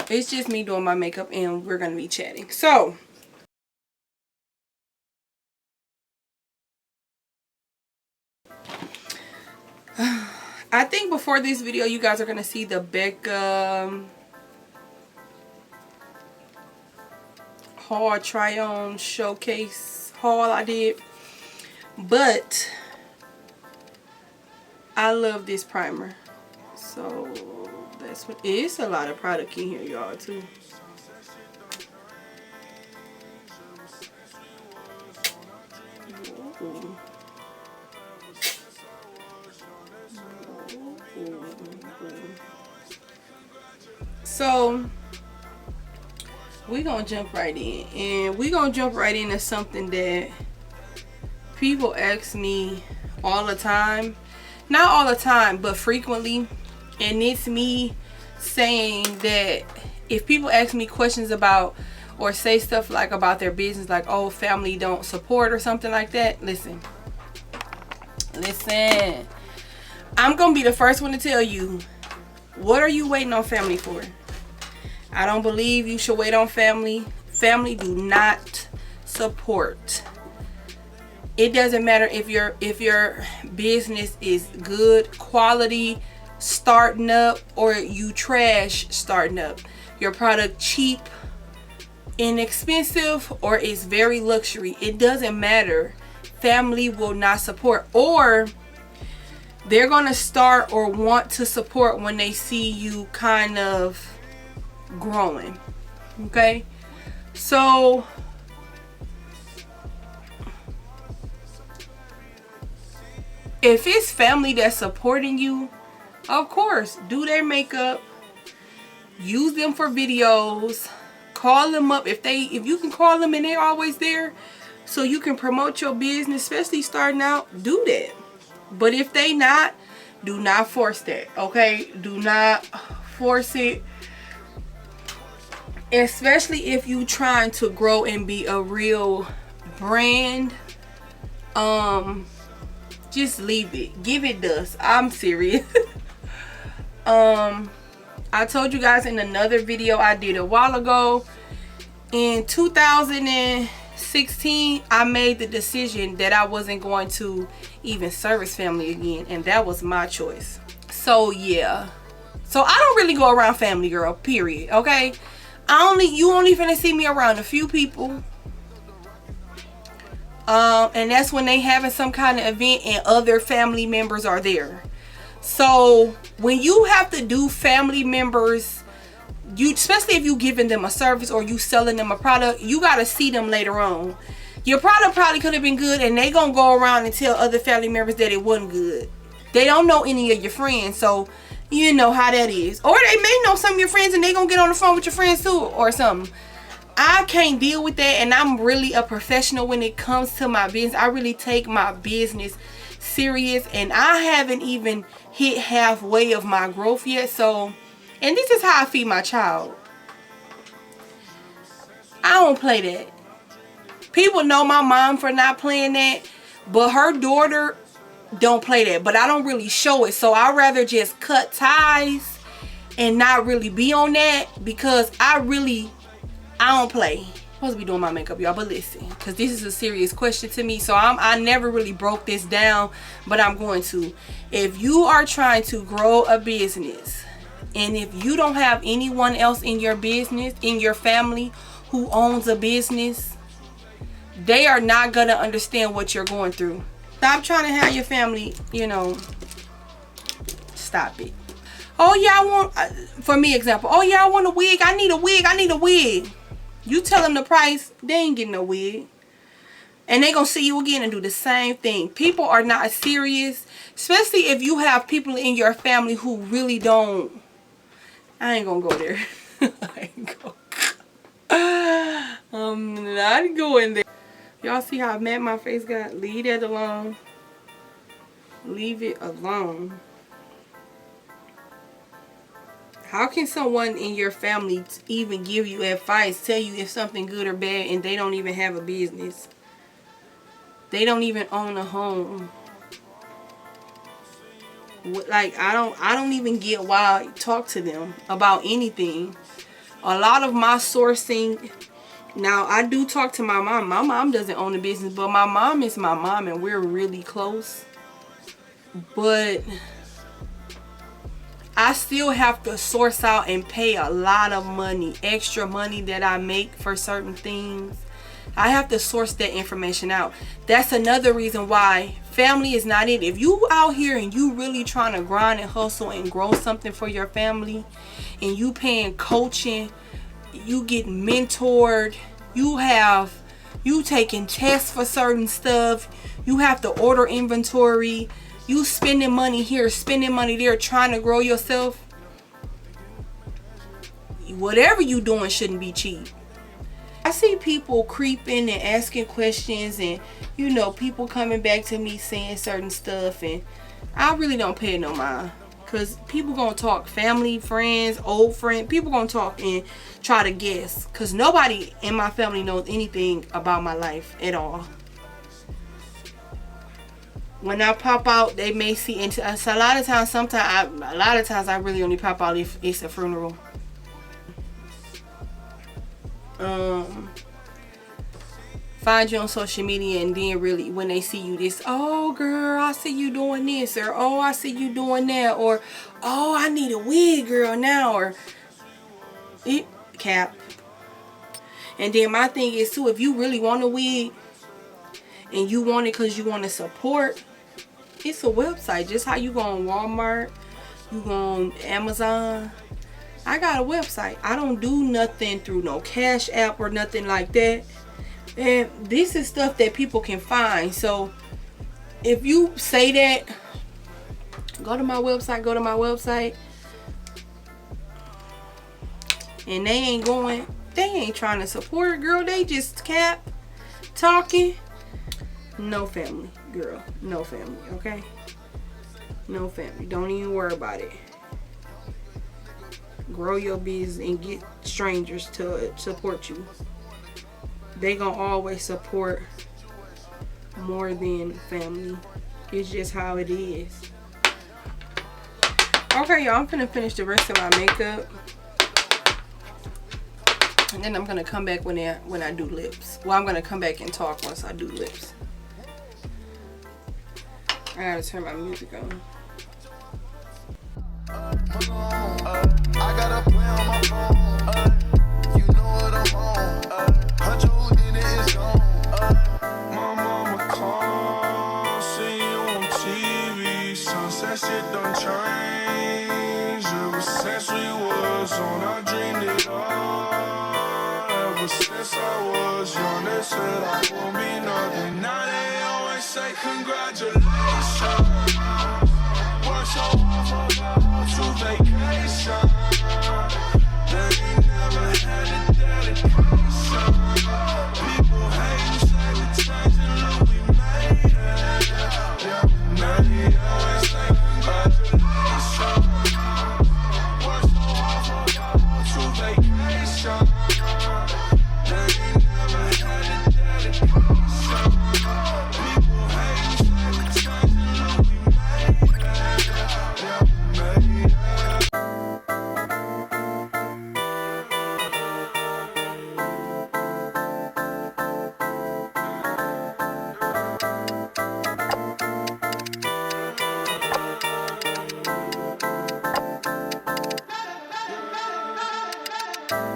It's just me doing my makeup and we're going to be chatting. So, I think before this video, you guys are going to see the Becca haul try-on showcase haul I did. But I love this primer. So, that's what... It's a lot of product in here, y'all, too. Ooh. So we're gonna jump right in, and we're gonna jump right into something that people ask me all the time. Not all the time, but frequently. And it's me saying that if people ask me questions about or say stuff like about their business, like, oh, family don't support or something like that, listen, I'm gonna be the first one to tell you, what are you waiting on family for? I don't believe you should wait on family. Family do not support. It doesn't matter if your business is good quality starting up or you trash starting up. Your product cheap, inexpensive, or is very luxury. It doesn't matter. Family will not support, or they're gonna start or want to support when they see you kind of growing. Okay, so if it's family that's supporting you, of course, do their makeup, use them for videos, call them up if you can call them and they're always there so you can promote your business, especially starting out. Do that. But if they not, do not force that. Okay, do not force it, especially if you trying to grow and be a real brand. Just leave it, give it dust. I'm serious. I told you guys in another video I did a while ago, in 2016 I made the decision that I wasn't going to even service family again, and that was my choice. So yeah, so I don't really go around family, girl, period. Okay, you only finna see me around a few people, and that's when they having some kind of event and other family members are there. So when you have to do family members, especially if you giving them a service or you selling them a product, you got to see them later on. Your product probably could have been good and they gonna go around and tell other family members that it wasn't good. They don't know any of your friends, so you know how that is. Or they may know some of your friends and they gonna get on the phone with your friends too or something. I can't deal with that, and I'm really a professional when it comes to my business. I really take my business serious, and I haven't even hit halfway of my growth yet. So, and this is how I feed my child. I don't play that. People know my mom for not playing that, but her daughter don't play that. But I don't really show it, so I'd rather just cut ties and not really be on that, because I don't play. I'm supposed to be doing my makeup, y'all, but listen, because this is a serious question to me, so I never really broke this down, but I'm going to. If you are trying to grow a business, and if you don't have anyone else in your business, in your family, who owns a business, they are not gonna understand what you're going through. Stop trying to have your family, stop it. Oh yeah, I want, for me example, oh yeah, I want a wig, I need a wig. You tell them the price, they ain't getting no wig. And they gonna see you again and do the same thing. People are not serious, especially if you have people in your family who really don't. I ain't gonna go there. I'm not going there. Y'all see how mad my face got? Leave that alone. Leave it alone. How can someone in your family even give you advice, tell you if something good or bad, and they don't even have a business? They don't even own a home. Like, I don't even get why I talk to them about anything. A lot of my sourcing, now I do talk to my mom. My mom doesn't own a business, but my mom is my mom and we're really close. But I still have to source out and pay a lot of money, extra money that I make for certain things. I have to source that information out. That's another reason why family is not it. If you out here and you really trying to grind and hustle and grow something for your family, and you paying coaching, you get mentored, you taking tests for certain stuff, you have to order inventory, you spending money here, spending money there, trying to grow yourself, whatever you doing shouldn't be cheap. I see people creeping and asking questions, and you know, people coming back to me saying certain stuff, and I really don't pay no mind, because people gonna talk, family, friends, old friend, people gonna talk and try to guess, because nobody in my family knows anything about my life at all. When I pop out, they may see, and a lot of times I really only pop out if it's a funeral. Find you on social media, and then really when they see you, this, oh girl, I see you doing this, or oh, I see you doing that, or oh, I need a wig, girl, now, or cap. And then my thing is too, if you really want a wig and you want it because you want to support, it's a website. Just how you go on Walmart, you go on Amazon. I got a website. I don't do nothing through no Cash App or nothing like that. And this is stuff that people can find. So if you say that, go to my website, and they ain't trying to support, girl, they just cap talking. No family, girl, no family, okay? No family. Don't even worry about it. Grow your business and get strangers to support you. They gonna always support more than family. It's just how it is. Okay, y'all, I'm gonna finish the rest of my makeup, and then I'm gonna come back when I do lips. Well, I'm gonna come back and talk once I do lips. I gotta turn my music on. I got a plan on my phone. You know what I'm on. Huncho in it is gone. My mama called, see you on TV. Sunset shit done changed. Ever since we was on, I dreamed it all. Ever since I was young, they said I won't be nothing. Now they always say congratulations. Work so hard for to vacation. They ain't never had a dedication. People hate and say we changing, look, we made it. Yeah, now they always say congratulations. Work so hard for to vacation. They ain't never had a dedication. People hate and say we changing, look, we made it. Yeah, made it.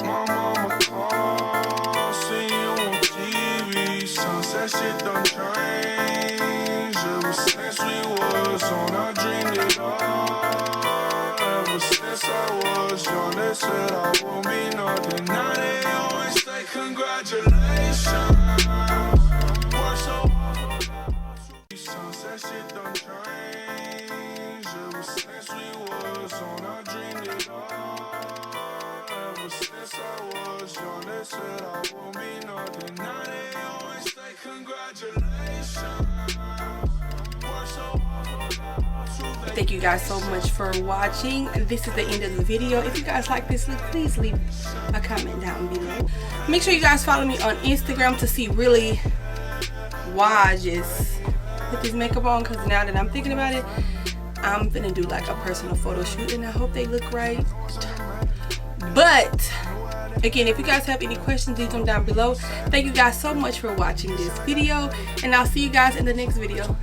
My mama called, see you on TV. Sunset shit done changed. Ever since we was on, I dreamed it all. Ever since I was young, they said I won't be nothing. Now they always say congratulations. Work so hard. Sunset shit done changed. Ever since we was on, I dreamed it all. Ever since I was young, they said I won't be nothing. Now they always say congratulations. Work so hard. Thank you guys so much for watching. This is the end of the video. If you guys like this look, please leave a comment down below. Make sure you guys follow me on Instagram to see really why I just put this makeup on, because now that I'm thinking about it, I'm gonna do like a personal photo shoot, and I hope they look right. But Again, if you guys have any questions, leave them down below. Thank you guys so much for watching this video, and I'll see you guys in the next video.